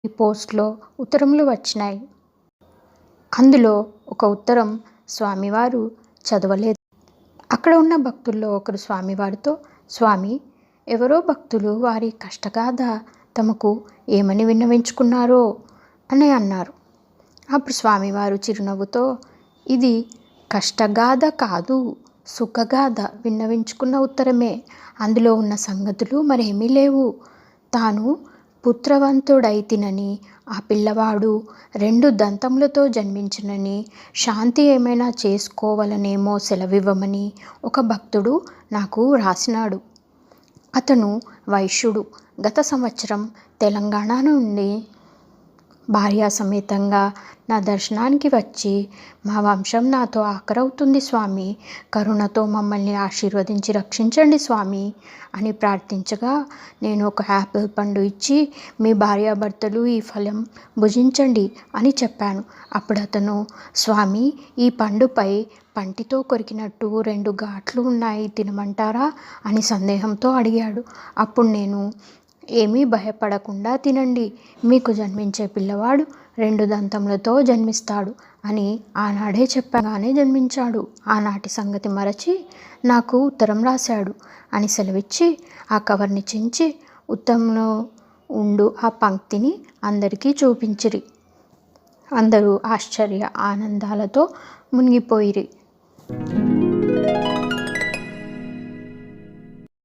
ఈ పోస్ట్లో ఉత్తరములు వచ్చినాయి. అందులో ఒక ఉత్తరం స్వామివారు చదవలేదు. అక్కడ ఉన్న భక్తుల్లో ఒకరు స్వామివారితో, స్వామి, ఎవరో భక్తులు వారి కష్టగాథ తమకు ఏమని విన్నవించుకున్నారో అని అన్నారు. అప్పుడు స్వామివారు చిరునవ్వుతో, ఇది కష్టగాథ కాదు, సుఖగాథ విన్నవించుకున్న ఉత్తరమే. అందులో ఉన్న సంగతులు మరేమీ లేవు. తాను పుత్రవంతుడైతినని, ఆ పిల్లవాడు 2 దంతములతో జన్మించినని, శాంతి ఏమైనా చేసుకోవలనేమో సెలవివ్వమని ఒక భక్తుడు నాకు రాసినాడు. అతను వైశ్యుడు. గత సంవత్సరం తెలంగాణ నుండి భార్యా సమేతంగా నా దర్శనానికి వచ్చి, మా వంశం నాతో ఆఖరవుతుంది స్వామి, కరుణతో మమ్మల్ని ఆశీర్వదించి రక్షించండి స్వామి అని ప్రార్థించగా, నేను ఒక యాపిల్ పండు ఇచ్చి, మీ భార్యాభర్తలు ఈ ఫలం భుజించండి అని చెప్పాను. అప్పుడు అతను, స్వామి, ఈ పండుపై పంటితో కొరికినట్టు 2 ఘాట్లు ఉన్నాయి, తినమంటారా అని సందేహంతో అడిగాడు. అప్పుడు నేను, ఏమీ భయపడకుండా తినండి, మీకు జన్మించే పిల్లవాడు 2 దంతములతో జన్మిస్తాడు అని ఆనాడే చెప్పగానే జన్మించాడు. ఆనాటి సంగతి మరచి నాకు ఉత్తరం రాశాడు అని సెలవిచ్చి ఆ కవర్ని చించి ఉత్తరంలో ఉండు ఆ పంక్తిని అందరికీ చూపించిరి. అందరూ ఆశ్చర్య ఆనందాలతో మునిగిపోయిరి.